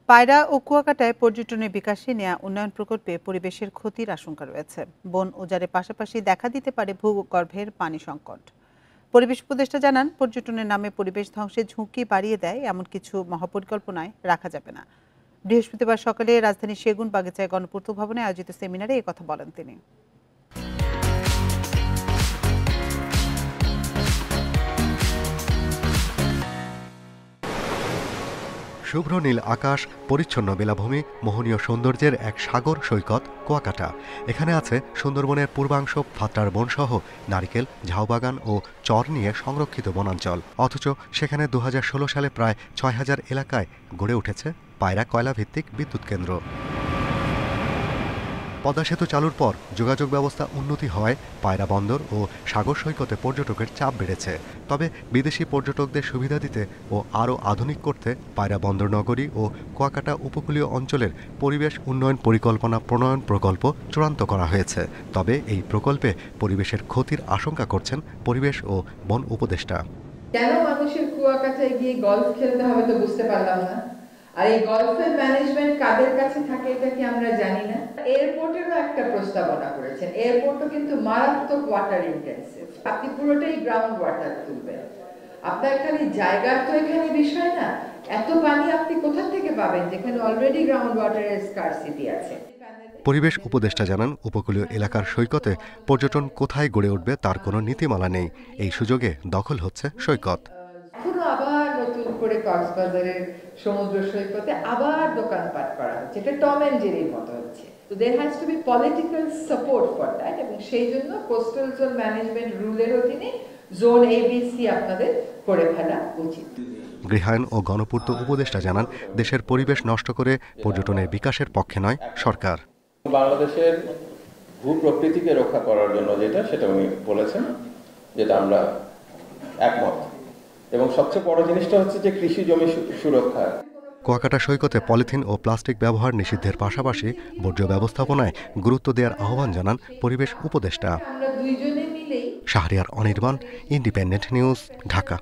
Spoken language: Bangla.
পায়রা ও কুয়াকাটায় পর্যটনের বিকাশে নেয়া উন্নয়ন প্রকল্পে পরিবেশের ক্ষতির আশঙ্কা রয়েছে। বন উজাড়ের পাশাপাশি দেখা দিতে পারে ভূগর্ভের পানি সংকট। পরিবেশ উপদেষ্টা জানান, পর্যটনের নামে পরিবেশ ধ্বংসের ঝুঁকি বাড়িয়ে দেয় এমন কিছু মহাপরিকল্পনায় রাখা যাবে না। বৃহস্পতিবার সকালে রাজধানীর সেগুন বাগিচায় গণপূর্ত ভবনে আয়োজিত সেমিনারে একথা বলেন তিনি। শুভ্র নীল আকাশ, পরিচ্ছন্ন বেলাভূমি, মোহনীয় সৌন্দর্যের এক সাগর সৈকত কুয়াকাটা। এখানে আছে সুন্দরবনের পূর্বাংশ ফাত্রার বনসহ নারিকেল, ঝাউবাগান ও চর নিয়ে সংরক্ষিত বনাঞ্চল। অথচ সেখানে 2016 সালে প্রায় 6000 এলাকায় গড়ে উঠেছে পায়রা কয়লা ভিত্তিক বিদ্যুৎ কেন্দ্র। পদ্মা সেতু চালুর পর যোগাযোগ ব্যবস্থা উন্নতি হওয়ায় পায়রা বন্দর ও সাগর সৈকতে পর্যটকের চাপ বেড়েছে। তবে বিদেশি পর্যটকদের সুবিধা দিতে ও আরও আধুনিক করতে পায়রা বন্দর নগরী ও কুয়াকাটা উপকূলীয় অঞ্চলের পরিবেশ উন্নয়ন পরিকল্পনা প্রণয়ন প্রকল্প চূড়ান্ত করা হয়েছে। তবে এই প্রকল্পে পরিবেশের ক্ষতির আশঙ্কা করছেন পরিবেশ ও বন উপদেষ্টা। কেন মানুষের কুয়াকাটায় গিয়ে গলফ খেলতে হবে তো বুঝতে পারলাম না। আর এই গলফের ম্যানেজমেন্ট কাদের কাছে থাকে এটা কি আমরা জানি না। এয়ারপোর্টেরও একটা প্রস্তাবনা করেছেন। এয়ারপোর্টও কিন্তু মারাত্মক ওয়াটার ইন্টেন্সিভ। আপনি পুরোটাই গ্রাউন্ড ওয়াটার তুলবেন। আপনার খালি জায়গার তো এখানে বিষয় না, এত পানি আপনি কোথা থেকে পাবেন যেখানে অলরেডি গ্রাউন্ড ওয়াটারের স্কারসিটি আছে। পরিবেশ উপদেষ্টা জানান, উপকূলীয় এলাকার সৈকতে পর্যটন কোথায় গড়ে উঠবে তার কোনো নীতিমালা নেই। এই সুযোগে দখল হচ্ছে সৈকত। এখনো আবার নতুন করে কক্সবাজারের সমুদ্র সৈকতে আবার দোকানপাট করা হচ্ছে। এটা টম এন্ড জেরির মতো হচ্ছে। তো there has to be political support for that, এবং সেই জন্য কোস্টাল জোন ম্যানেজমেন্ট রুলের অধীনে জোন এবিসি আপনাদের করে ফেলা উচিত। গৃহায়ন ও গণপূর্ত উপদেষ্টা জানান, দেশের পরিবেশ নষ্ট করে পর্যটনের বিকাশের পক্ষে নয় সরকার। বাংলাদেশের ভূপ্রকৃতিকে রক্ষা করার জন্য সেটা উনি বলেছেন, যেটা আমরা একমত। এবং সবচেয়ে বড় জিনিসটা হচ্ছে যে কৃষি জমি সুরক্ষা। কুয়াকাটা সৈকতে পলিথিন ও প্লাস্টিক ব্যবহার নিষিদ্ধের পাশাপাশি বর্জ্য ব্যবস্থাপনায় গুরুত্ব দেওয়ার আহ্বান জানান পরিবেশ উপদেষ্টা। আমরা দুইজনে মিলেই শাহরিয়ার অনির্বাণ, ইন্ডিপেন্ডেন্ট নিউজ, ঢাকা।